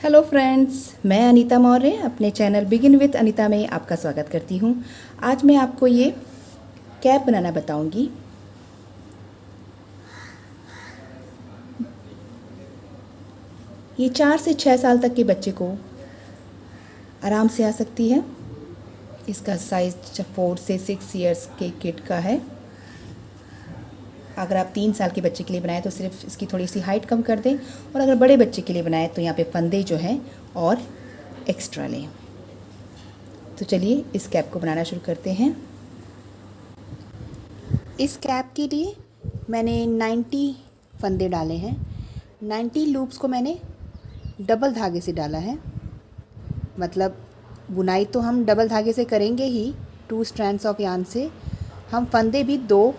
Hello friends, मैं अनीता मौर्य अपने channel begin with Anita में आपका स्वागत करती हूँ। आज मैं आपको ये कैप बनाना बताऊँगी। ये 4 से 6 साल तक के बच्चे को आराम से आ सकती है। इसका साइज़ 4 से 6 इयर्स के किड का है। अगर आप 3 साल के बच्चे के लिए बनाएं तो सिर्फ इसकी थोड़ी सी हाइट कम कर दें, और अगर बड़े बच्चे के लिए बनाएं तो यहाँ पे फंदे जो हैं और एक्स्ट्रा लें। तो चलिए इस कैप को बनाना शुरू करते हैं। इस कैप के लिए मैंने 90 फंदे डाले हैं। 90 लूप्स को मैंने डबल धागे से डाला है। मतलब बुनाई तो हम डबल धागे से करेंगे ही, 2 स्ट्रैंड्स ऑफ यार्न से। हम फंदे भी 2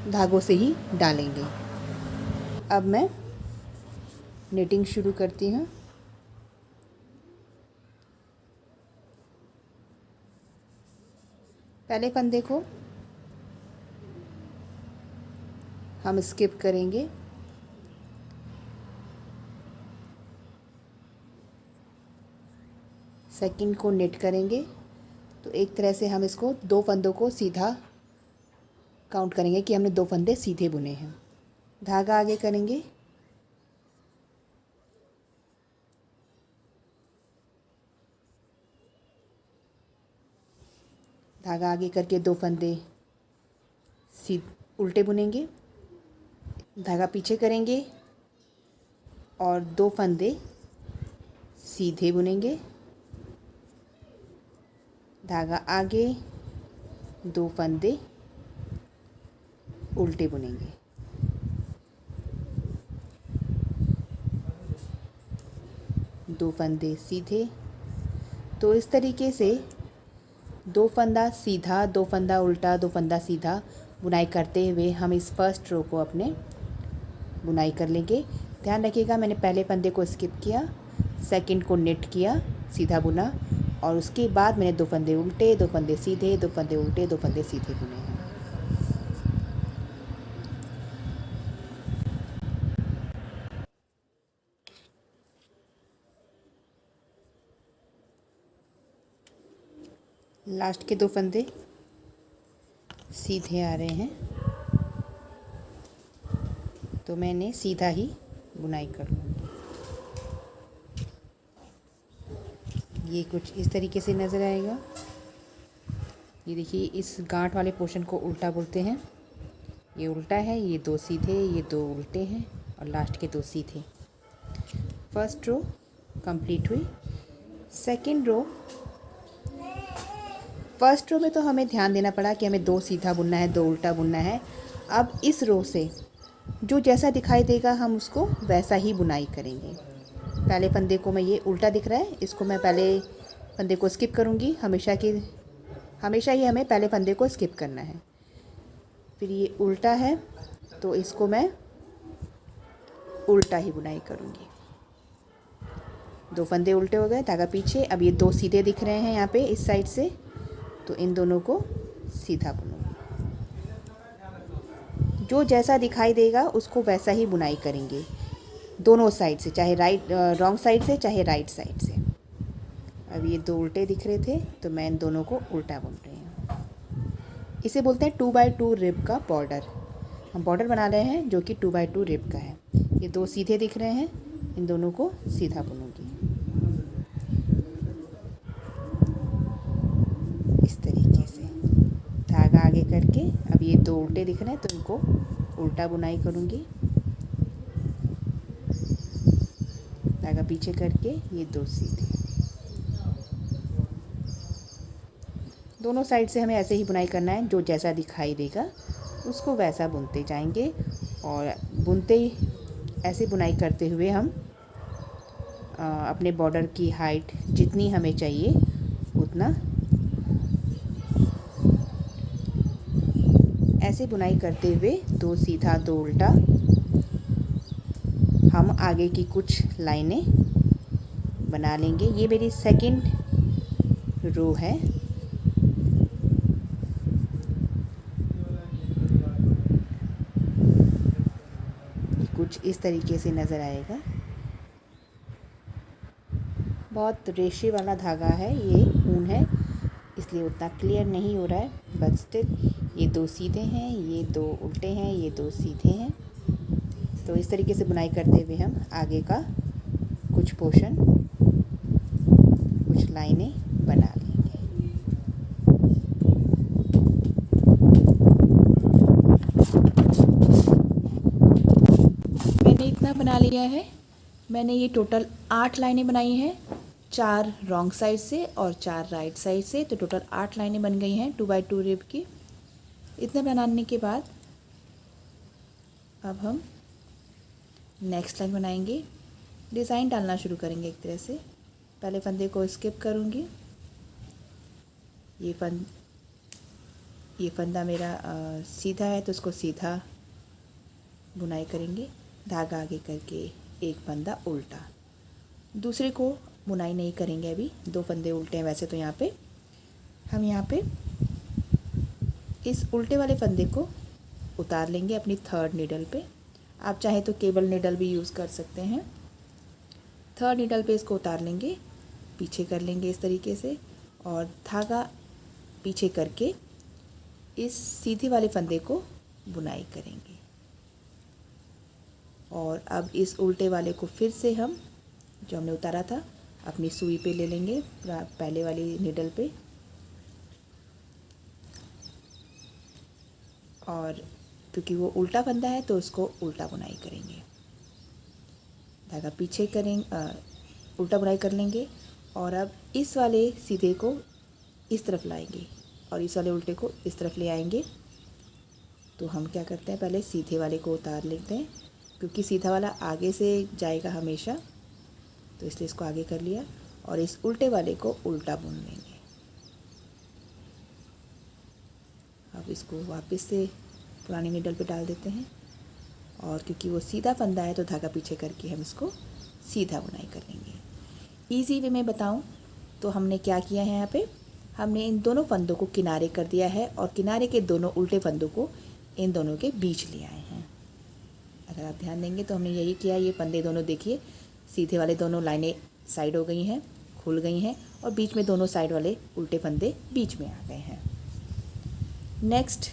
धागों से ही डालेंगे। अब मैं निटिंग शुरू करती हूँ। पहले फंदे को हम स्किप करेंगे। सेकंड को निट करेंगे। तो एक तरह से हम इसको 2 फंदों को सीधा काउंट करेंगे कि हमने 2 फंदे सीधे बुने हैं। धागा आगे करेंगे। धागा आगे करके 2 फंदे उल्टे बुनेंगे। धागा पीछे करेंगे और 2 फंदे सीधे बुनेंगे। धागा आगे, 2 फंदे उल्टे बुनेंगे। दो फंदे सीधे। तो इस तरीके से 2 फंदा सीधा, 2 फंदा उल्टा, 2 फंदा सीधा बुनाई करते हुए हम इस फर्स्ट रो को अपने बुनाई कर लेंगे। ध्यान रखिएगा, मैंने पहले फंदे को स्किप किया, सेकंड को निट किया, सीधा बुना, और उसके बाद मैंने 2 फंदे उल्टे, 2 फंदे सीधे, 2 फंदे उल्टे, 2 फंदे सीधे बुने हैं। लास्ट के 2 फंदे सीधे आ रहे हैं, तो मैंने सीधा ही बुनाई कर लूँगी। ये कुछ इस तरीके से नज़र आएगा। ये देखिए, इस गांठ वाले पोर्शन को उल्टा बोलते हैं। ये उल्टा है, ये 2 सीधे, ये 2 उल्टे हैं, और लास्ट के 2 सीधे। फर्स्ट रो कंप्लीट हुई। सेकंड रो, फर्स्ट रो में तो हमें ध्यान देना पड़ा कि हमें 2 सीधा बुनना है, 2 उल्टा बुनना है। अब इस रो से जो जैसा दिखाई देगा हम उसको वैसा ही बुनाई करेंगे। पहले फंदे को मैं, ये उल्टा दिख रहा है, इसको मैं पहले फंदे को स्किप करूँगी। हमेशा ही हमें पहले फंदे को स्किप करना है। फिर ये उल्टा है, तो इसको मैं उल्टा ही बुनाई करूँगी। 2 फंदे उल्टे हो गए, धागा पीछे। अब ये 2 सीधे दिख रहे हैं यहाँ पे इस साइड से, तो इन दोनों को सीधा बुनूँगी। जो जैसा दिखाई देगा उसको वैसा ही बुनाई करेंगे, दोनों साइड से, चाहे रॉन्ग साइड से, चाहे राइट साइड से। अब ये 2 उल्टे दिख रहे थे, तो मैं इन दोनों को उल्टा बुन रही हूँ। इसे बोलते हैं 2x2 रिब का बॉर्डर। हम बॉर्डर बना रहे हैं जो कि 2x2 रिब का है। ये 2 सीधे दिख रहे हैं, इन दोनों को सीधा बुनूंगी इस तरीके से। धागा आगे करके, अब ये 2 उल्टे दिख रहे हैं, तो इनको उल्टा बुनाई करूँगी। धागा पीछे करके ये 2 सीधे। दोनों साइड से हमें ऐसे ही बुनाई करना है, जो जैसा दिखाई देगा उसको वैसा बुनते जाएंगे। और बुनते ऐसे बुनाई करते हुए हम अपने बॉर्डर की हाइट जितनी हमें चाहिए उतना ऐसे बुनाई करते हुए 2 सीधा 2 उल्टा हम आगे की कुछ लाइनें बना लेंगे। ये मेरी सेकंड रो है। कुछ इस तरीके से नज़र आएगा। बहुत रेशे वाला धागा है, ये ऊन है, इसलिए उतना क्लियर नहीं हो रहा है, बट स्टिल ये 2 सीधे हैं, ये 2 उल्टे हैं, ये 2 सीधे हैं। तो इस तरीके से बुनाई करते हुए हम आगे का कुछ पोर्शन, कुछ लाइनें बना लेंगे। मैंने इतना बना लिया है। मैंने ये टोटल 8 लाइनें बनाई हैं, 4 रॉन्ग साइड से और 4 राइट साइड से, तो टोटल 8 लाइनें बन गई हैं 2 बाई 2 रिब की। इतना बनाने के बाद अब हम नेक्स्ट लाइन बनाएंगे, डिज़ाइन डालना शुरू करेंगे एक तरह से। पहले फंदे को स्किप करूँगी। ये फंदा मेरा सीधा है तो इसको सीधा बुनाई करेंगे, धागा आगे करके एक फंदा उल्टा। दूसरे को बुनाई नहीं करेंगे, अभी 2 फंदे उल्टे हैं वैसे तो यहाँ पे। हम यहाँ पे इस उल्टे वाले फंदे को उतार लेंगे अपनी 3rd नीडल पे। आप चाहे तो केबल नीडल भी यूज़ कर सकते हैं। 3rd नीडल पे इसको उतार लेंगे, पीछे कर लेंगे इस तरीके से, और धागा पीछे करके इस सीधे वाले फंदे को बुनाई करेंगे। और अब इस उल्टे वाले को फिर से हम, जो हमने उतारा था, अपनी सुई पे ले लेंगे, पहले वाली नीडल पे, और क्योंकि वो उल्टा फंदा है तो उसको उल्टा बुनाई करेंगे। धागा पीछे करेंगे, उल्टा बुनाई कर लेंगे, और अब इस वाले सीधे को इस तरफ लाएंगे और इस वाले उल्टे को इस तरफ ले आएंगे। तो हम क्या करते हैं, पहले सीधे वाले को उतार लेते हैं, क्योंकि सीधा वाला आगे से जाएगा हमेशा, तो इसलिए इसको आगे कर लिया, और इस उल्टे वाले को उल्टा बुन लेंगे। अब इसको वापस से पुरानी नीडल पे डाल देते हैं, और क्योंकि वो सीधा फंदा है तो धागा पीछे करके हम इसको सीधा बुनाई कर लेंगे। ईजी वे में बताऊं तो हमने क्या किया है, यहाँ पे हमने इन दोनों फंदों को किनारे कर दिया है, और किनारे के दोनों उल्टे फंदों को इन दोनों के बीच ले आए हैं। अगर आप ध्यान देंगे तो हमने यही किया। ये फंदे दोनों देखिए, सीधे वाले दोनों लाइनें साइड हो गई हैं, खुल गई हैं, और बीच में दोनों साइड वाले उल्टे फंदे बीच में आ गए हैं। नेक्स्ट,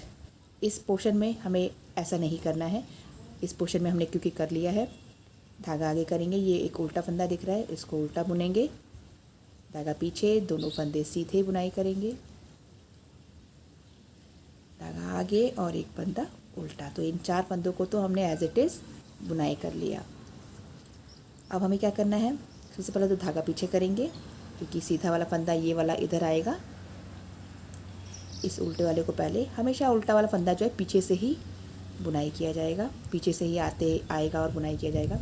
इस पोर्शन में हमें ऐसा नहीं करना है। इस पोर्शन में हमने क्योंकि कर लिया है, धागा आगे करेंगे। ये एक उल्टा फंदा दिख रहा है, इसको उल्टा बुनेंगे, धागा पीछे, दोनों फंदे सीधे बुनाई करेंगे, धागा आगे और एक फंदा उल्टा। तो इन 4 फंदों को तो हमने एज इट इज़ बुनाई कर लिया। अब हमें क्या करना है, सबसे पहले तो धागा पीछे करेंगे, क्योंकि सीधा वाला फंदा ये वाला इधर आएगा। इस उल्टे वाले को पहले, हमेशा उल्टा वाला फंदा जो है पीछे से ही बुनाई किया जाएगा, पीछे से ही आएगा और बुनाई किया जाएगा।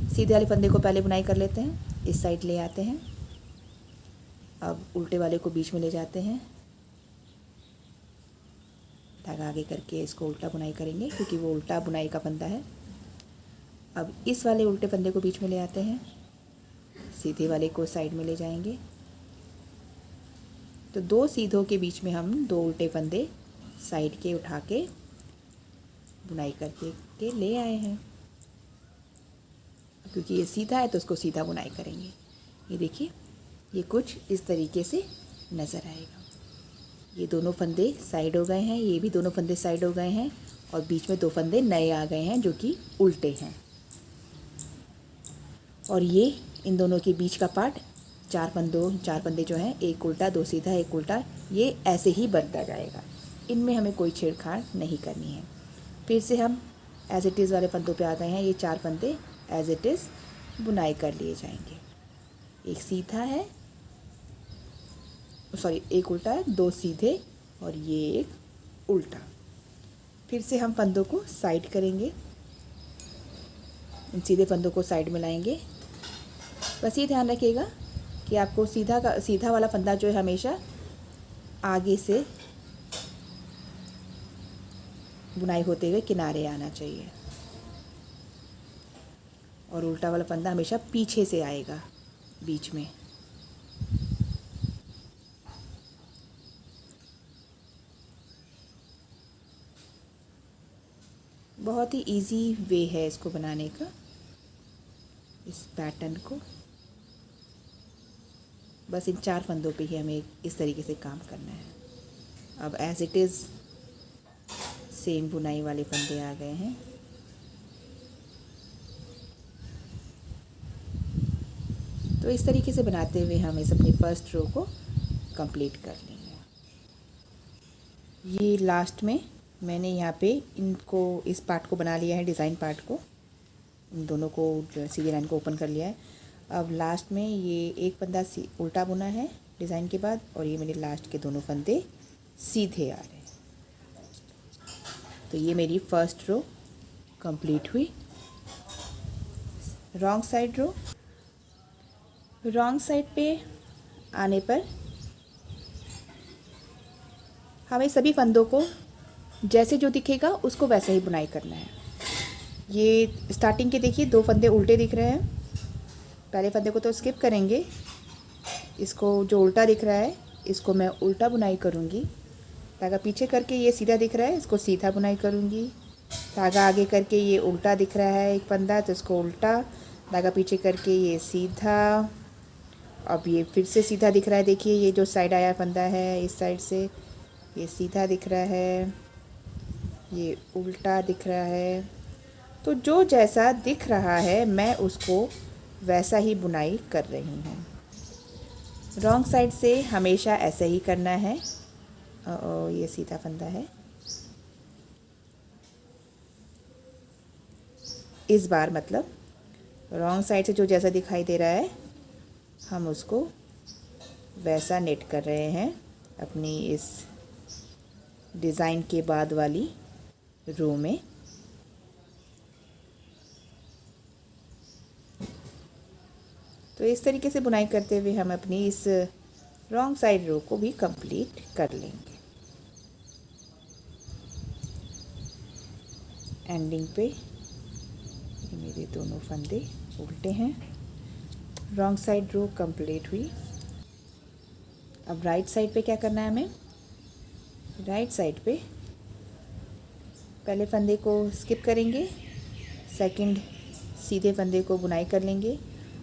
सीधे वाले फंदे को पहले बुनाई कर लेते हैं, इस साइड ले आते हैं। अब उल्टे वाले को बीच में ले जाते हैं, धागा आगे करके इसको उल्टा बुनाई करेंगे, क्योंकि वो उल्टा बुनाई का फंदा है। अब इस वाले उल्टे फंदे को बीच में ले आते हैं, सीधे वाले को साइड में ले जाएंगे। तो 2 सीधों के बीच में हम 2 उल्टे फंदे साइड के उठा के बुनाई करके ले आए हैं। क्योंकि ये सीधा है तो उसको सीधा बुनाई करेंगे। ये देखिए, ये कुछ इस तरीके से नज़र आएगा। ये दोनों फंदे साइड हो गए हैं, ये भी दोनों फंदे साइड हो गए हैं, और बीच में 2 फंदे नए आ गए हैं जो कि उल्टे हैं। और ये इन दोनों के बीच का पार्ट, 4 फंदे जो हैं, एक उल्टा 2 सीधा एक उल्टा, ये ऐसे ही बनता जाएगा। इनमें हमें कोई छेड़छाड़ नहीं करनी है। फिर से हम एज इट इज़ वाले फंदों पे आ गए हैं। ये 4 फंदे एज इट इज़ बुनाई कर लिए जाएंगे। एक सीधा है, सॉरी एक उल्टा है, 2 सीधे और ये एक उल्टा। फिर से हम फंदों को साइड करेंगे, इन सीधे फंदों को साइड में लाएंगे। बस ये ध्यान रखिएगा कि आपको सीधा वाला फंदा जो है हमेशा आगे से बुनाई होते हुए किनारे आना चाहिए, और उल्टा वाला फंदा हमेशा पीछे से आएगा बीच में। बहुत ही इजी वे है इसको बनाने का, इस पैटर्न को। बस इन 4 फंदों पे ही हमें इस तरीके से काम करना है। अब एज़ इट इज़ सेम बुनाई वाले फंदे आ गए हैं। तो इस तरीके से बनाते हुए हम इस अपनी फर्स्ट रो को कंप्लीट कर लेंगे। ये लास्ट में मैंने यहाँ पे इनको इस पार्ट को बना लिया है, डिज़ाइन पार्ट को, इन दोनों को सीधी लाइन को ओपन कर लिया है। अब लास्ट में ये एक फंदा उल्टा बुना है डिज़ाइन के बाद, और ये मेरे लास्ट के दोनों फंदे सीधे आ रहे हैं। तो ये मेरी फर्स्ट रो कंप्लीट हुई। रॉन्ग साइड रो, रॉन्ग साइड पे आने पर हमें सभी फंदों को जैसे जो दिखेगा उसको वैसे ही बुनाई करना है। ये स्टार्टिंग के देखिए 2 फंदे उल्टे दिख रहे हैं, पहले फंदे को तो स्किप करेंगे। इसको जो उल्टा दिख रहा है इसको मैं उल्टा बुनाई करूँगी। धागा पीछे करके ये सीधा दिख रहा है, इसको सीधा बुनाई करूँगी। धागा आगे करके ये उल्टा दिख रहा है एक फंदा, तो इसको उल्टा, धागा पीछे करके ये सीधा। अब ये फिर से सीधा दिख रहा है, देखिए ये जो साइड आया फंदा है इस साइड से ये सीधा दिख रहा है, ये उल्टा दिख रहा है। तो जो जैसा दिख रहा है मैं उसको वैसा ही बुनाई कर रही हूँ। रॉन्ग साइड से हमेशा ऐसे ही करना है। ये सीधा फंदा है, इस बार मतलब रॉन्ग साइड से जो जैसा दिखाई दे रहा है हम उसको वैसा नेट कर रहे हैं अपनी इस डिज़ाइन के बाद वाली रो में। तो इस तरीके से बुनाई करते हुए हम अपनी इस रॉन्ग साइड रो को भी कंप्लीट कर लेंगे। एंडिंग पे मेरे दोनों फंदे उल्टे हैं। रॉन्ग साइड रो कंप्लीट हुई। अब राइट साइड पे क्या करना है हमें? राइट साइड पे पहले फंदे को स्किप करेंगे, सेकंड सीधे फंदे को बुनाई कर लेंगे,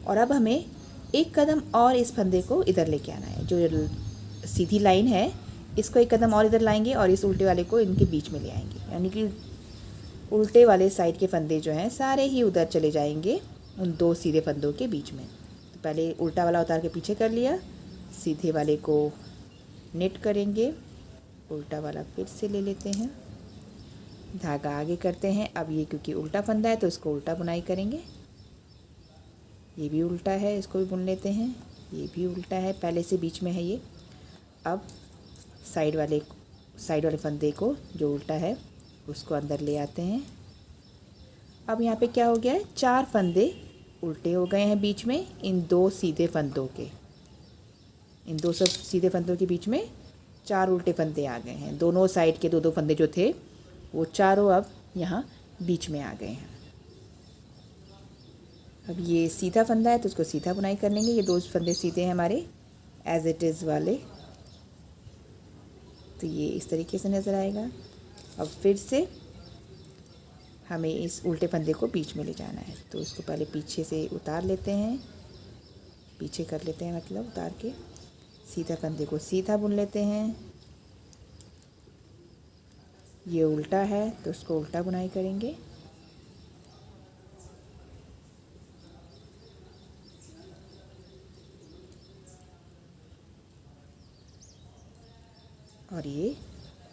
और अब हमें एक कदम और इस फंदे को इधर लेके आना है। जो सीधी लाइन है इसको एक कदम और इधर लाएंगे और इस उल्टे वाले को इनके बीच में ले आएंगे, यानी कि उल्टे वाले साइड के फंदे जो हैं सारे ही उधर चले जाएंगे उन 2 सीधे फंदों के बीच में। तो पहले उल्टा वाला उतार के पीछे कर लिया, सीधे वाले को नेट करेंगे, उल्टा वाला फिर से ले लेते हैं, धागा आगे करते हैं। अब ये क्योंकि उल्टा फंदा है तो इसको उल्टा बुनाई करेंगे। ये भी उल्टा है, इसको भी बुन लेते हैं। ये भी उल्टा है, पहले से बीच में है ये। अब साइड वाले फंदे को जो उल्टा है उसको अंदर ले आते हैं। अब यहाँ पे क्या हो गया है, 4 फंदे उल्टे हो गए हैं बीच में इन 2 सीधे फंदों के। इन 2 सब सीधे फंदों के बीच में 4 उल्टे फंदे आ गए हैं। दोनों साइड के 2-2 फंदे जो थे वो चारों अब यहाँ बीच में आ गए हैं। अब ये सीधा फंदा है तो उसको सीधा बुनाई कर लेंगे। ये 2 फंदे सीधे हैं हमारे एज इट इज़ वाले, तो ये इस तरीके से नज़र आएगा। अब फिर से हमें इस उल्टे फंदे को बीच में ले जाना है, तो इसको पहले पीछे से उतार लेते हैं, पीछे कर लेते हैं मतलब उतार के, सीधा फंदे को सीधा बुन लेते हैं। ये उल्टा है तो उसको उल्टा बुनाई करेंगे। और ये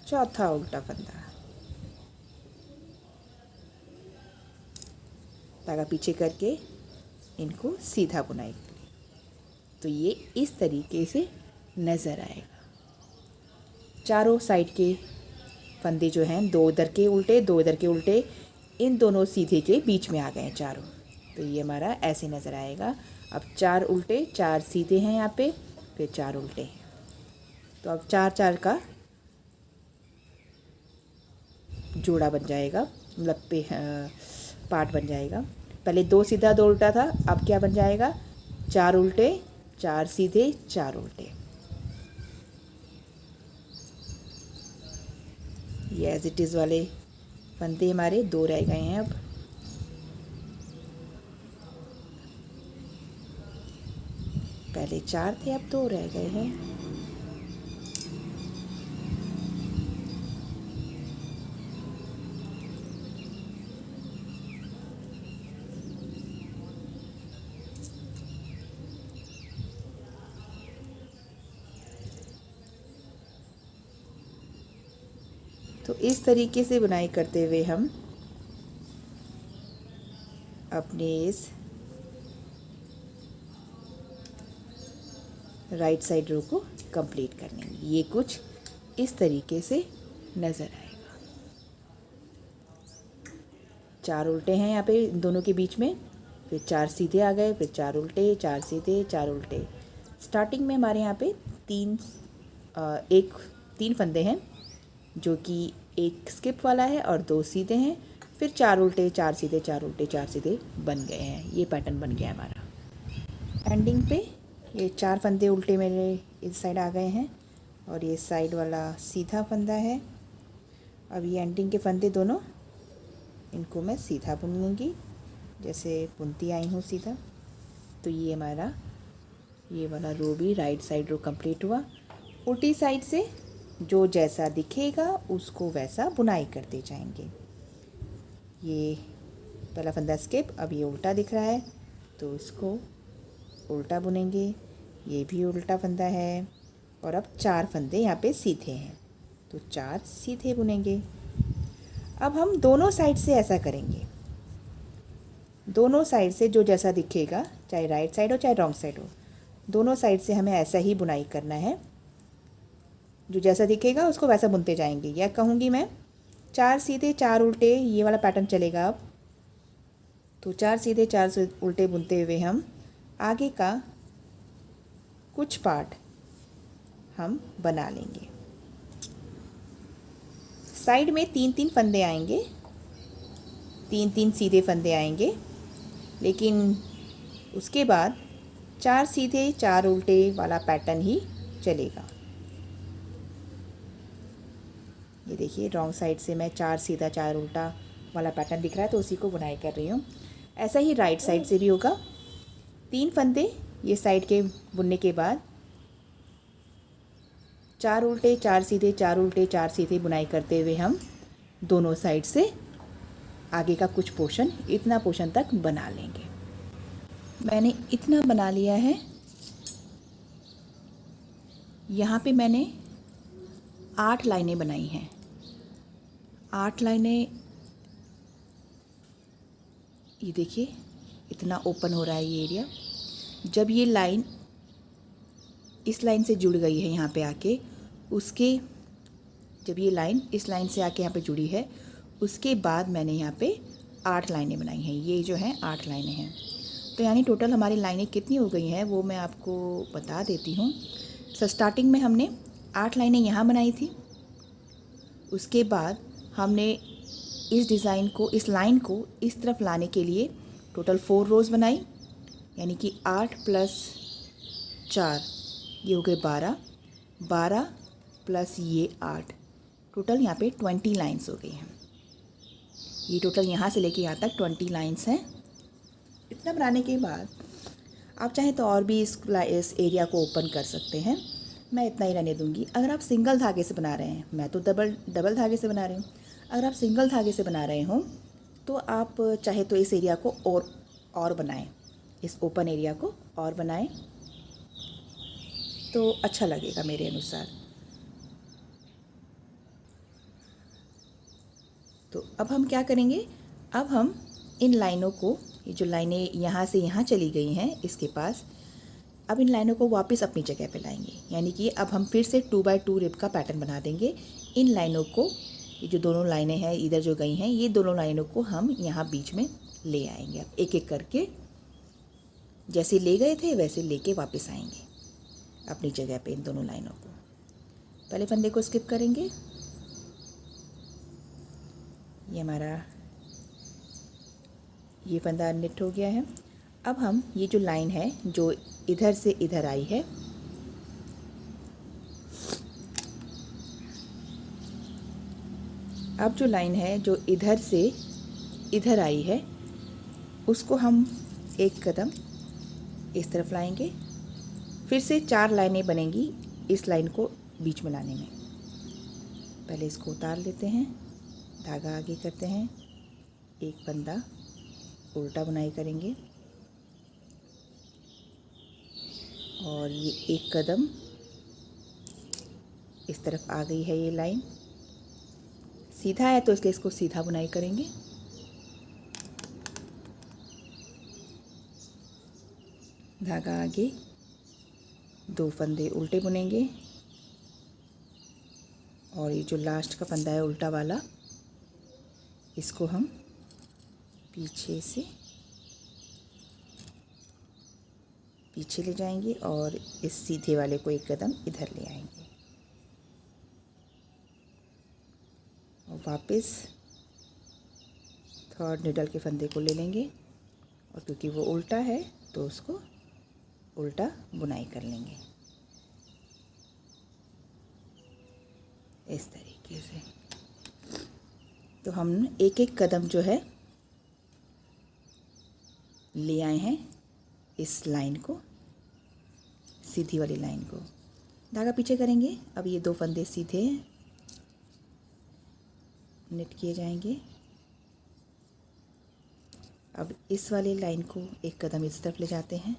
चौथा उल्टा फंदा, धागा पीछे करके इनको सीधा बुनाई करें, तो ये इस तरीके से नज़र आएगा। चारों साइड के फंदे जो हैं 2 इधर के उल्टे 2 इधर के उल्टे, इन दोनों सीधे के बीच में आ गए हैं चारों, तो ये हमारा ऐसे नज़र आएगा। अब 4 उल्टे 4 सीधे हैं यहाँ पे, फिर 4 उल्टे हैं, तो अब 4-4 का जोड़ा बन जाएगा, मतलब पार्ट बन जाएगा। पहले 2 सीधा 2 उल्टा था, अब क्या बन जाएगा, 4 उल्टे 4 सीधे 4 उल्टे। ये एज इट इज़ वाले फंदे हमारे 2 रह गए हैं। अब पहले 4 थे, अब 2 रह गए हैं। तो इस तरीके से बुनाई करते हुए हम अपने इस राइट साइड रो को कंप्लीट कर लेंगे। ये कुछ इस तरीके से नज़र आएगा। 4 उल्टे हैं यहाँ पे इन दोनों के बीच में, फिर 4 सीधे आ गए, फिर 4 उल्टे, 4 सीधे, 4 उल्टे। स्टार्टिंग में हमारे यहाँ पे 3 फंदे हैं जो कि एक स्किप वाला है और 2 सीधे हैं, फिर 4 उल्टे, 4 सीधे, 4 उल्टे, 4 सीधे बन गए हैं। ये पैटर्न बन गया हमारा। एंडिंग पे ये 4 फंदे उल्टे मेरे इस साइड आ गए हैं और ये साइड वाला सीधा फंदा है। अब ये एंडिंग के फंदे दोनों, इनको मैं सीधा बुन लूँगी जैसे बुनती आई हूँ सीधा। तो ये हमारा ये वाला रो भी राइट साइड रो कंप्लीट हुआ। उल्टी साइड से जो जैसा दिखेगा उसको वैसा बुनाई करते जाएंगे। ये पहला फंदा स्किप, अब ये उल्टा दिख रहा है तो इसको उल्टा बुनेंगे। ये भी उल्टा फंदा है और अब 4 फंदे यहाँ पे सीधे हैं तो 4 सीधे बुनेंगे। अब हम दोनों साइड से ऐसा करेंगे। दोनों साइड से जो जैसा दिखेगा, चाहे राइट साइड हो चाहे रॉन्ग साइड हो, दोनों साइड से हमें ऐसा ही बुनाई करना है। जो जैसा दिखेगा उसको वैसा बुनते जाएंगे। या कहूँगी मैं 4 सीधे 4 उल्टे, ये वाला पैटर्न चलेगा। अब तो 4 सीधे 4 उल्टे बुनते हुए हम आगे का कुछ पार्ट हम बना लेंगे। साइड में 3-3 फंदे आएंगे, 3-3 सीधे फंदे आएंगे, लेकिन उसके बाद 4 सीधे 4 उल्टे वाला पैटर्न ही चलेगा। ये देखिए रॉन्ग साइड से मैं 4 सीधा 4 उल्टा वाला पैटर्न दिख रहा है तो उसी को बुनाई कर रही हूँ। ऐसा ही राइट साइड से भी होगा। 3 फंदे ये साइड के बुनने के बाद 4 उल्टे 4 सीधे 4 उल्टे 4 सीधे बुनाई करते हुए हम दोनों साइड से आगे का कुछ पोर्शन, इतना पोर्शन तक बना लेंगे। मैंने इतना बना लिया है। यहाँ पे मैंने 8 लाइनें बनाई हैं। 8 लाइनें, ये देखिए इतना ओपन हो रहा है ये एरिया। जब ये लाइन इस लाइन से जुड़ गई है यहाँ पे आके, उसके जब ये लाइन इस लाइन से आके यहाँ पे जुड़ी है, उसके बाद मैंने यहाँ पे 8 लाइनें बनाई हैं। ये जो हैं 8 लाइनें हैं। तो यानी टोटल हमारी लाइनें कितनी हो गई हैं वो मैं आपको बता देती हूँ। तो स्टार्टिंग में हमने 8 लाइनें यहाँ बनाई थी। उसके बाद हमने इस डिज़ाइन को, इस लाइन को इस तरफ लाने के लिए टोटल 4 रोज़ बनाई, यानी कि 8 + 4 ये हो गए 12, 12 प्लस ये 8, टोटल यहाँ पे 20 लाइन्स हो गई हैं। ये टोटल यहाँ से लेके यहाँ तक 20 लाइन्स हैं। इतना बनाने के बाद आप चाहें तो और भी इस एरिया को ओपन कर सकते हैं। मैं इतना ही रहने दूँगी। अगर आप सिंगल धागे से बना रहे हैं, मैं तो डबल धागे से बना रही हूँ। अगर आप सिंगल धागे से बना रहे हो तो आप चाहे तो इस एरिया को और बनाएं, इस ओपन एरिया को और बनाएं तो अच्छा लगेगा मेरे अनुसार। तो अब हम क्या करेंगे, अब हम इन लाइनों को, ये जो लाइनें यहाँ से यहाँ चली गई हैं इसके पास, अब इन लाइनों को वापस अपनी जगह पे लाएंगे। यानी कि अब हम फिर से 2x2 रिब का पैटर्न बना देंगे। इन लाइनों को, ये जो दोनों लाइनें हैं इधर जो गई हैं, ये दोनों लाइनों को हम यहाँ बीच में ले आएंगे। अब एक एक करके जैसे ले गए थे वैसे लेके वापस आएंगे अपनी जगह पे इन दोनों लाइनों को। पहले फंदे को स्किप करेंगे। ये हमारा ये फंदा निट हो गया है। अब हम ये जो लाइन है जो इधर से इधर आई है, अब जो लाइन है जो इधर से इधर आई है, उसको हम एक कदम इस तरफ लाएंगे फिर से 4 लाइनें बनेंगी इस लाइन को बीच में लाने में। पहले इसको उतार लेते हैं, धागा आगे करते हैं, एक फंदा उल्टा बुनाई करेंगे और ये एक कदम इस तरफ आ गई है। ये लाइन सीधा है तो इसलिए इसको सीधा बुनाई करेंगे। धागा आगे, 2 फंदे उल्टे बुनेंगे और ये जो लास्ट का फंदा है उल्टा वाला, इसको हम पीछे से पीछे ले जाएंगे और इस सीधे वाले को एक कदम इधर ले आएंगे और वापस थर्ड निडल के फंदे को ले लेंगे और क्योंकि वो उल्टा है तो उसको उल्टा बुनाई कर लेंगे इस तरीके से। तो हम एक एक कदम जो है ले आए हैं इस लाइन को, सीधी वाली लाइन को। धागा पीछे करेंगे। अब ये 2 फंदे सीधे निट किए जाएंगे। अब इस वाली लाइन को एक कदम इस तरफ ले जाते हैं।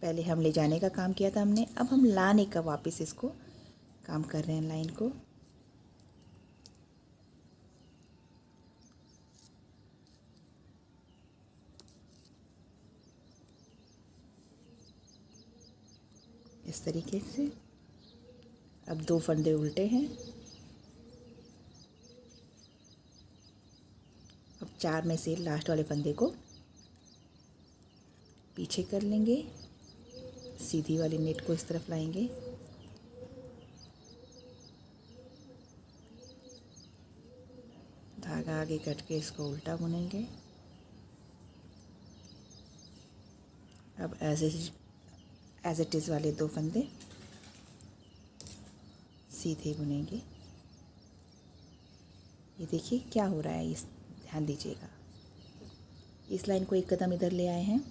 पहले हम ले जाने का काम किया था हमने, अब हम लाने का वापस इसको काम कर रहे हैं लाइन को। इस तरीके से। अब 2 फंदे उल्टे हैं। अब 4 में से लास्ट वाले फंदे को पीछे कर लेंगे, सीधी वाली नेट को इस तरफ लाएंगे, धागा आगे कट के इसको उल्टा बुनेंगे। अब एज इट इज़ वाले 2 फंदे सीधे बुनेंगे। ये देखिए क्या हो रहा है, इस ध्यान दीजिएगा। इस लाइन को एक कदम इधर ले आए हैं,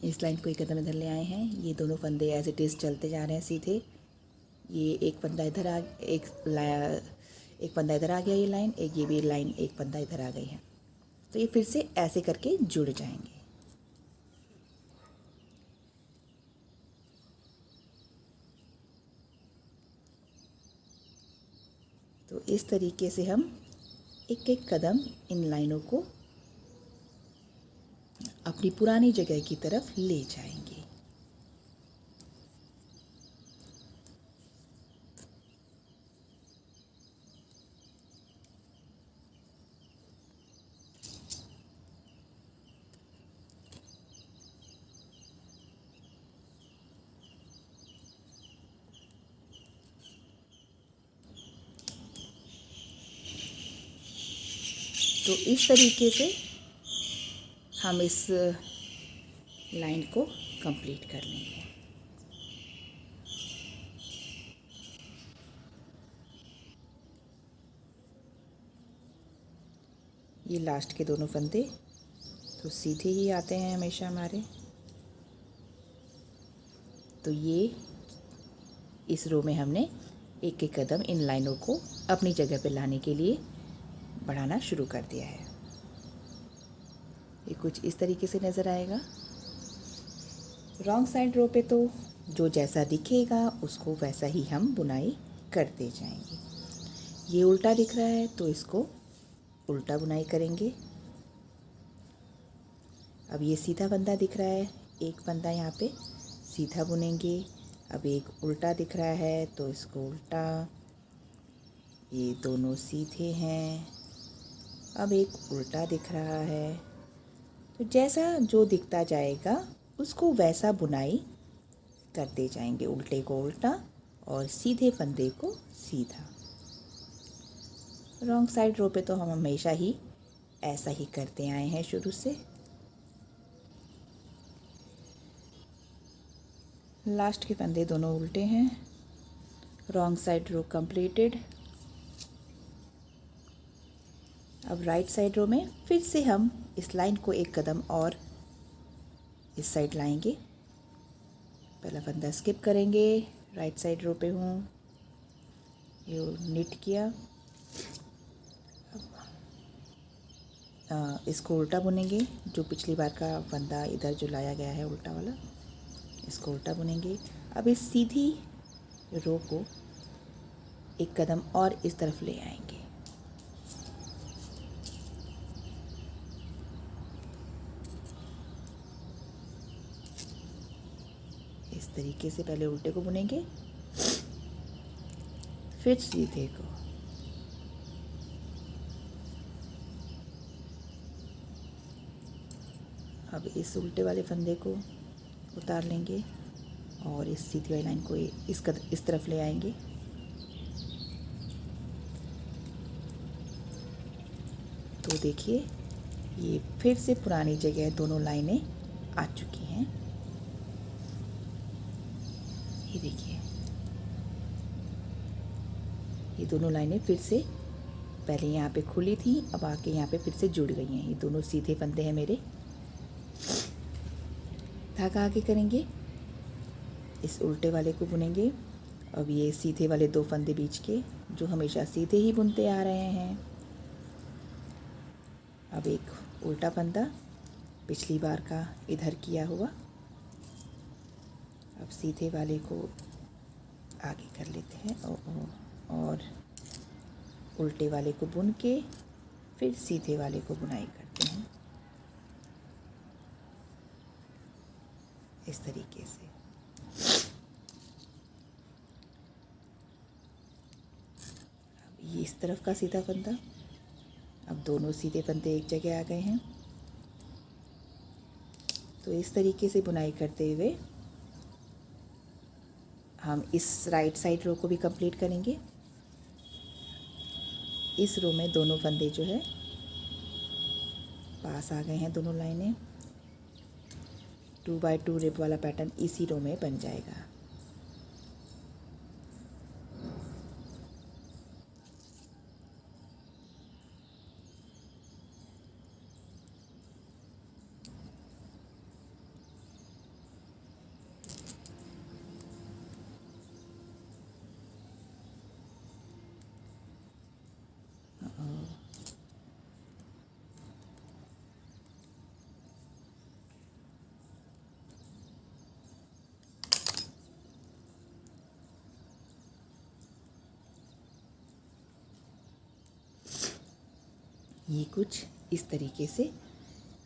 इस लाइन को एक कदम इधर ले आए हैं। ये दोनों फंदे एज इट इज़ चलते जा रहे हैं सीधे। ये एक फंदा इधर एक फंदा इधर आ गया, ये लाइन, एक ये भी लाइन, एक फंदा इधर आ गई है। तो ये फिर से ऐसे करके जुड़ जाएंगे। तो इस तरीके से हम एक एक कदम इन लाइनों को अपनी पुरानी जगह की तरफ ले जाएंगे। तो इस तरीके से हम इस लाइन को कंप्लीट कर लेंगे। ये लास्ट के दोनों फंदे तो सीधे ही आते हैं हमेशा हमारे। तो ये इस रो में हमने एक एक कदम इन लाइनों को अपनी जगह पे लाने के लिए बढ़ाना शुरू कर दिया है। ये कुछ इस तरीके से नज़र आएगा। रॉन्ग साइड रो पे तो जो जैसा दिखेगा उसको वैसा ही हम बुनाई करते जाएंगे। ये उल्टा दिख रहा है तो इसको उल्टा बुनाई करेंगे। अब ये सीधा फंदा दिख रहा है, एक फंदा यहाँ पे सीधा बुनेंगे। अब एक उल्टा दिख रहा है तो इसको उल्टा, ये दोनों सीधे हैं। अब एक उल्टा दिख रहा है, तो जैसा जो दिखता जाएगा उसको वैसा बुनाई करते जाएंगे। उल्टे को उल्टा और सीधे फंदे को सीधा। रॉन्ग साइड रो पे तो हम हमेशा ही ऐसा ही करते आए हैं शुरू से। लास्ट के फंदे दोनों उल्टे हैं। रॉन्ग साइड रो कंप्लीटेड। अब राइट साइड रो में फिर से हम इस लाइन को एक कदम और इस साइड लाएंगे, पहला फंदा स्किप करेंगे, राइट साइड रो पे हूँ, ये निट किया, इसको उल्टा बुनेंगे, जो पिछली बार का फंदा इधर जो लाया गया है उल्टा वाला, इसको उल्टा बुनेंगे। अब इस सीधी रो को एक कदम और इस तरफ ले आएंगे, इस तरीके से पहले उल्टे को बुनेंगे, फिर सीधे को। अब इस उल्टे वाले फंदे को उतार लेंगे और इस सीधी वाली लाइन को इस तरफ ले आएंगे। तो देखिए ये फिर से पुरानी जगह दोनों लाइनें आ चुकी हैं। ये देखिए ये दोनों लाइनें फिर से पहले यहाँ पे खुली थी, अब आके यहाँ पे फिर से जुड़ गई हैं। ये दोनों सीधे फंदे हैं मेरे। धागा आगे करेंगे, इस उल्टे वाले को बुनेंगे। अब ये सीधे वाले दो फंदे बीच के जो हमेशा सीधे ही बुनते आ रहे हैं। अब एक उल्टा फंदा पिछली बार का इधर किया हुआ, अब सीधे वाले को आगे कर लेते हैं और उल्टे वाले को बुन के फिर सीधे वाले को बुनाई करते हैं इस तरीके से। अब ये इस तरफ का सीधा फंदा, अब दोनों सीधे फंदे एक जगह आ गए हैं। तो इस तरीके से बुनाई करते हुए हम इस राइट साइड रो को भी कंप्लीट करेंगे। इस रो में दोनों फंदे जो है पास आ गए हैं, दोनों लाइनें। 2 बाय 2 रिप वाला पैटर्न इसी रो में बन जाएगा। ये कुछ इस तरीके से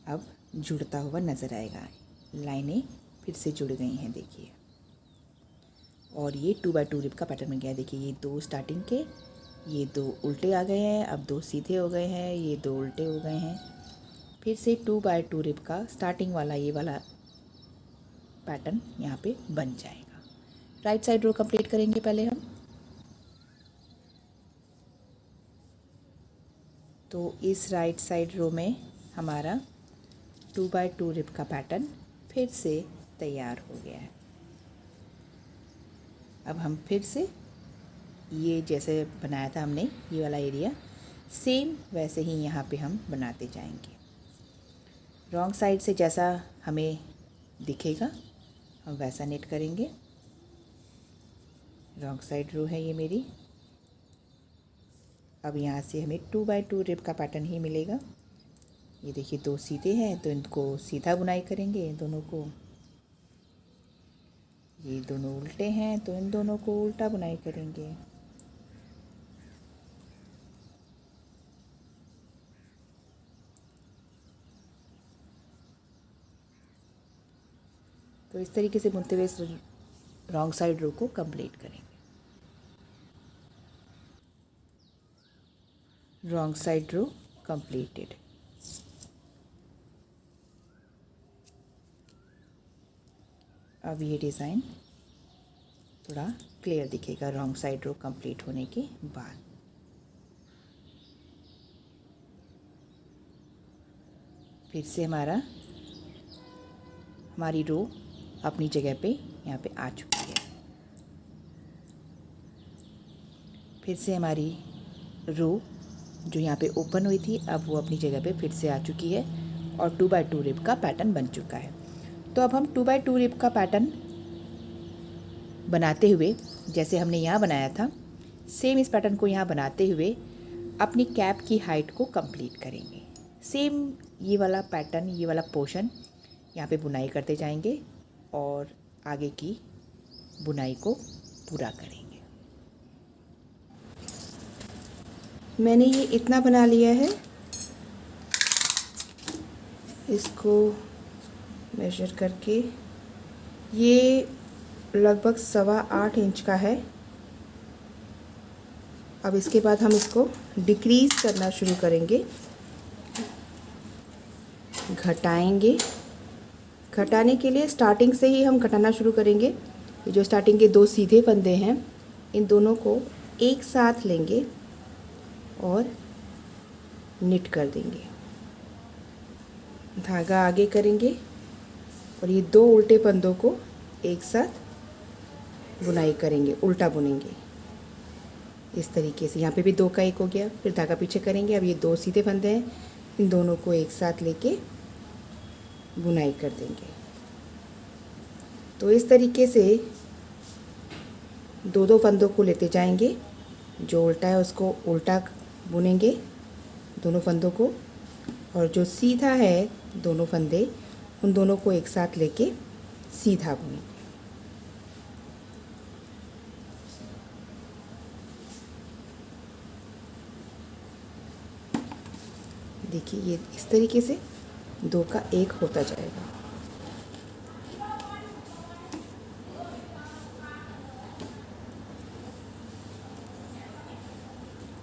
अब जुड़ता हुआ नज़र आएगा। लाइनें फिर से जुड़ गई हैं देखिए, और ये 2 बाय 2 रिप का पैटर्न बन गया है। देखिए ये दो स्टार्टिंग के, ये दो उल्टे आ गए हैं, अब दो सीधे हो गए हैं, ये दो उल्टे हो गए हैं। फिर से 2 बाय 2 रिप का स्टार्टिंग वाला ये वाला पैटर्न यहाँ पे बन जाएगा। राइट साइड रो कंप्लीट करेंगे पहले हम। तो इस राइट साइड रो में हमारा 2 बाय 2 रिप का पैटर्न फिर से तैयार हो गया है। अब हम फिर से ये जैसे बनाया था हमने ये वाला एरिया, सेम वैसे ही यहाँ पे हम बनाते जाएंगे। रॉन्ग साइड से जैसा हमें दिखेगा हम वैसा नेट करेंगे। रॉन्ग साइड रो है ये मेरी। अब यहाँ से हमें 2 बाय 2 रिप का पैटर्न ही मिलेगा। ये देखिए दो सीधे हैं तो इनको सीधा बुनाई करेंगे दोनों को। ये दोनों उल्टे हैं तो इन दोनों को उल्टा बुनाई करेंगे। तो इस तरीके से बुनते हुए इस रॉन्ग साइड रो को कंप्लीट करेंगे। रॉन्ग साइड रो कंप्लीटेड। अब ये डिज़ाइन थोड़ा क्लियर दिखेगा रॉन्ग साइड रो कंप्लीट होने के बाद। फिर से हमारी रो अपनी जगह पे यहाँ पे आ चुकी है। फिर से हमारी रो जो यहाँ पे ओपन हुई थी अब वो अपनी जगह पे फिर से आ चुकी है और 2 बाय 2 रिप का पैटर्न बन चुका है। तो अब हम 2x2 रिब का पैटर्न बनाते हुए, जैसे हमने यहाँ बनाया था, सेम इस पैटर्न को यहाँ बनाते हुए अपनी कैप की हाइट को कंप्लीट करेंगे। सेम ये वाला पैटर्न, ये वाला पोर्शन यहाँ पे बुनाई करते जाएंगे और आगे की बुनाई को पूरा करेंगे। मैंने ये इतना बना लिया है, इसको मेजर करके ये लगभग 8.25 इंच का है। अब इसके बाद हम इसको डिक्रीज़ करना शुरू करेंगे, घटाएंगे। घटाने के लिए स्टार्टिंग से ही हम घटाना शुरू करेंगे। ये जो स्टार्टिंग के 2 सीधे फंदे हैं, इन दोनों को एक साथ लेंगे और निट कर देंगे। धागा आगे करेंगे और ये 2 उल्टे फंदों को एक साथ बुनाई करेंगे, उल्टा बुनेंगे इस तरीके से। यहाँ पे भी 2 का 1 हो गया, फिर धागा पीछे करेंगे। अब ये 2 सीधे फंदे हैं, इन दोनों को एक साथ लेके बुनाई कर देंगे। तो इस तरीके से 2-2 फंदों को लेते जाएंगे, जो उल्टा है उसको उल्टा बुनेंगे दोनों फंदों को, और जो सीधा है दोनों फंदे, उन दोनों को एक साथ लेके सीधा बुनेंगे। देखिए ये इस तरीके से 2 का 1 होता जाएगा।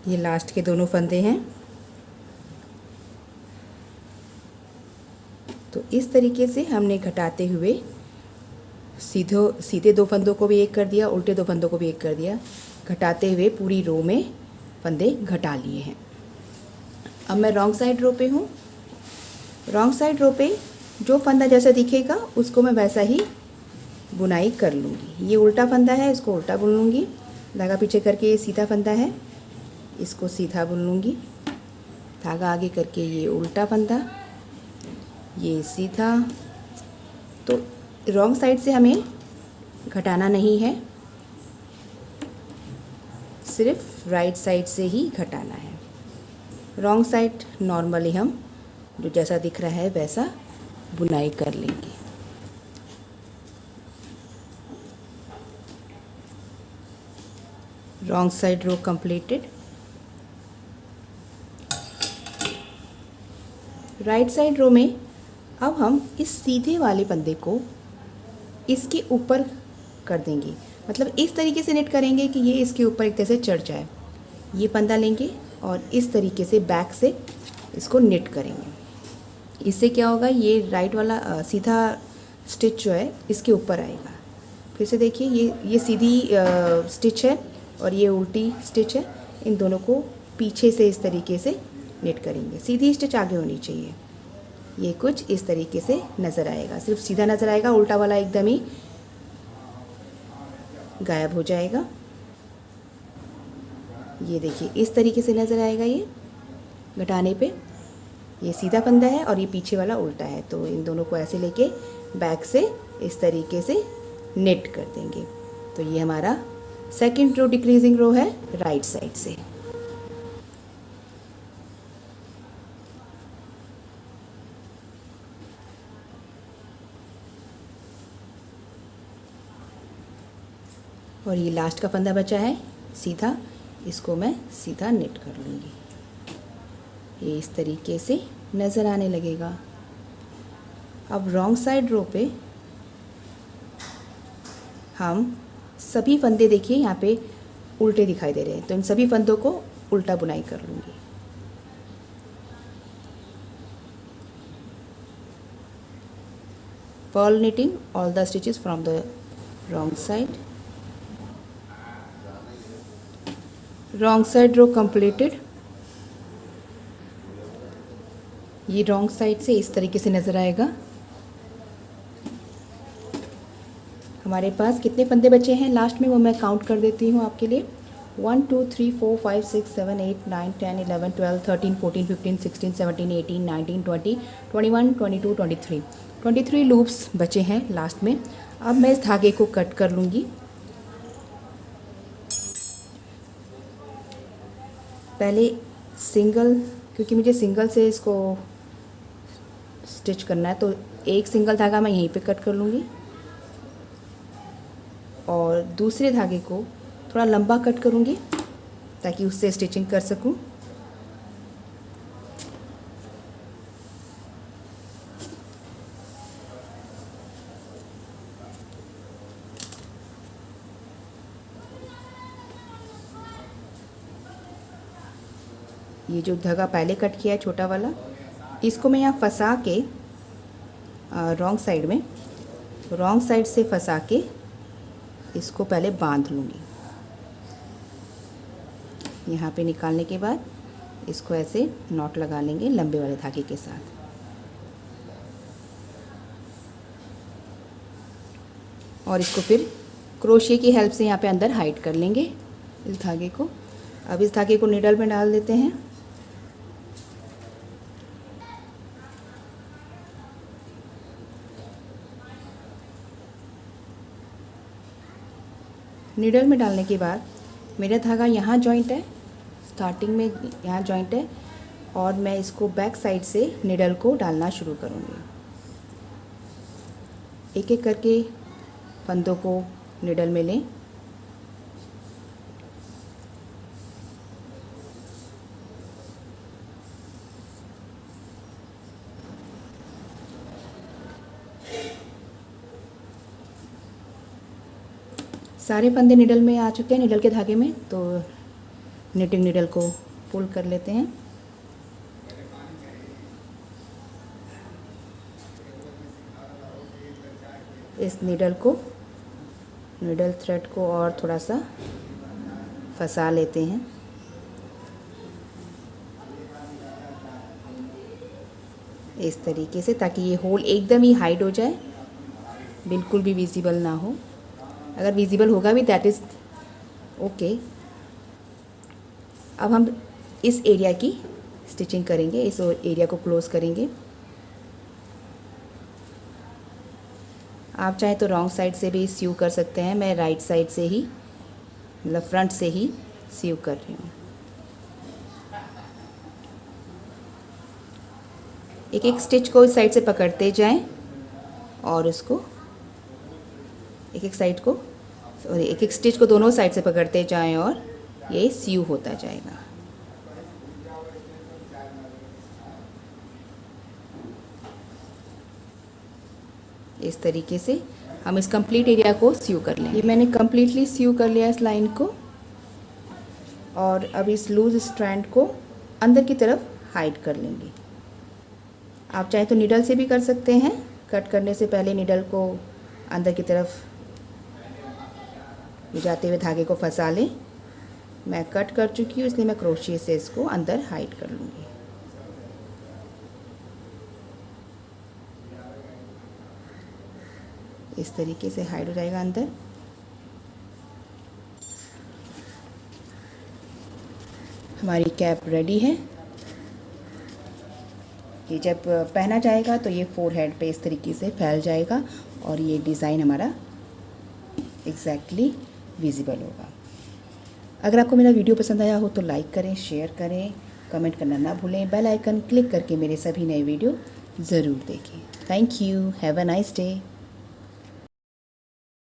ये लास्ट के दोनों फंदे हैं। तो इस तरीके से हमने घटाते हुए सीधे 2 फंदों को भी 1 कर दिया, उल्टे 2 फंदों को भी 1 कर दिया। घटाते हुए पूरी रो में फंदे घटा लिए हैं। अब मैं रॉन्ग साइड रो पे हूँ। रॉन्ग साइड रो पे जो फंदा जैसा दिखेगा उसको मैं वैसा ही बुनाई कर लूँगी। ये उल्टा फंदा है, इसको उल्टा बुन लूँगी। धागा पीछे करके ये सीधा फंदा है, इसको सीधा बुन लूँगी। धागा आगे करके ये उल्टा फंदा, ये सीधा। तो रॉन्ग साइड से हमें घटाना नहीं है, सिर्फ राइट साइड से ही घटाना है। रॉन्ग साइड नॉर्मली हम जो जैसा दिख रहा है वैसा बुनाई कर लेंगे। रॉन्ग साइड रो कंप्लीटेड। राइट साइड रो में अब हम इस सीधे वाले फंदे को इसके ऊपर कर देंगे, मतलब इस तरीके से नेट करेंगे कि ये इसके ऊपर एक तरह से चढ़ जाए। ये फंदा लेंगे और इस तरीके से बैक से इसको नेट करेंगे। इससे क्या होगा, ये राइट वाला सीधा स्टिच जो है इसके ऊपर आएगा। फिर से देखिए ये सीधी स्टिच है और ये उल्टी स्टिच है। इन दोनों को पीछे से इस तरीके से नेट करेंगे। सीधी स्टिच आगे होनी चाहिए। ये कुछ इस तरीके से नज़र आएगा, सिर्फ सीधा नज़र आएगा, उल्टा वाला एकदम ही गायब हो जाएगा। ये देखिए इस तरीके से नज़र आएगा। ये घटाने पे ये सीधा फंदा है और ये पीछे वाला उल्टा है। तो इन दोनों को ऐसे लेके बैक से इस तरीके से नेट कर देंगे। तो ये हमारा सेकंड रो डिक्रीजिंग रो है राइट साइड से। और ये लास्ट का फंदा बचा है सीधा, इसको मैं सीधा नेट कर लूँगी। ये इस तरीके से नज़र आने लगेगा। अब रॉन्ग साइड रो पे हम सभी फंदे, देखिए यहाँ पे उल्टे दिखाई दे रहे हैं, तो इन सभी फंदों को उल्टा बुनाई कर लूँगी। Purl knitting all the stitches from the wrong side. Wrong side row completed. ये रॉन्ग साइड से इस तरीके से नज़र आएगा। हमारे पास कितने फंदे बचे हैं लास्ट में वो मैं काउंट कर देती हूँ आपके लिए। 1 2 3 4 5 6 7 8 9 10 11 12 13 14 15 16 17 18 19 20 21 22 23। 23 लूप्स बचे हैं लास्ट में। अब मैं इस धागे को कट कर लूँगी। पहले सिंगल, क्योंकि मुझे सिंगल से इसको स्टिच करना है, तो एक सिंगल धागा मैं यहीं पे कट कर लूँगी और दूसरे धागे को थोड़ा लंबा कट करूँगी ताकि उससे स्टिचिंग कर सकूँ। ये जो धागा पहले कट किया है छोटा वाला, इसको मैं यहाँ फंसा के रॉन्ग साइड में, रॉन्ग साइड से फंसा के इसको पहले बांध लूँगी। यहाँ पे निकालने के बाद इसको ऐसे नॉट लगा लेंगे लंबे वाले धागे के साथ। और इसको फिर क्रोशिया की हेल्प से यहाँ पे अंदर हाइड कर लेंगे इस धागे को। अब इस धागे को नीडल में डाल देते हैं। नीडल में डालने के बाद मेरा धागा यहाँ जॉइंट है, स्टार्टिंग में यहाँ जॉइंट है, और मैं इसको बैक साइड से नीडल को डालना शुरू करूँगी। एक एक करके फंदों को नीडल में लें। सारे फंदे नीडल में आ चुके हैं, नीडल के धागे में, तो निटिंग नीडल को पुल कर लेते हैं। इस नीडल थ्रेड को और थोड़ा सा फंसा लेते हैं। इस तरीके से, ताकि ये होल एकदम ही हाइड हो जाए, बिल्कुल भी विजिबल ना हो। अगर विजिबल होगा भी दैट इज़ ओके। अब हम इस एरिया की स्टिचिंग करेंगे, इस एरिया को क्लोज करेंगे। आप चाहे तो रॉन्ग साइड से भी सीव कर सकते हैं, मैं राइट साइड से ही, मतलब फ्रंट से ही सीव कर रही हूँ। एक एक स्टिच को इस साइड से पकड़ते जाएं और इसको एक एक साइड को, सॉरी, एक एक स्टिच को दोनों साइड से पकड़ते जाएं और ये सीव होता जाएगा। इस तरीके से हम इस कंप्लीट एरिया को सीव कर लेंगे। ये मैंने कंप्लीटली सीव कर लिया इस लाइन को, और अब इस लूज स्ट्रैंड को अंदर की तरफ हाइड कर लेंगे। आप चाहे तो नीडल से भी कर सकते हैं, कट करने से पहले नीडल को अंदर की तरफ ले जाते हुए धागे को फंसा लें। मैं कट कर चुकी हूँ, इसलिए मैं क्रोशिया से इसको अंदर हाइड कर लूँगी। इस तरीके से हाइड हो जाएगा अंदर। हमारी कैप रेडी है। ये जब पहना जाएगा तो ये फोरहेड पे इस तरीके से फैल जाएगा और ये डिज़ाइन हमारा एग्जैक्टली विजिबल होगा। अगर आपको मेरा वीडियो पसंद आया हो तो लाइक करें, शेयर करें, कमेंट करना ना भूलें। बेल आइकन क्लिक करके मेरे सभी नए वीडियो ज़रूर देखें। Thank you. Have a nice day.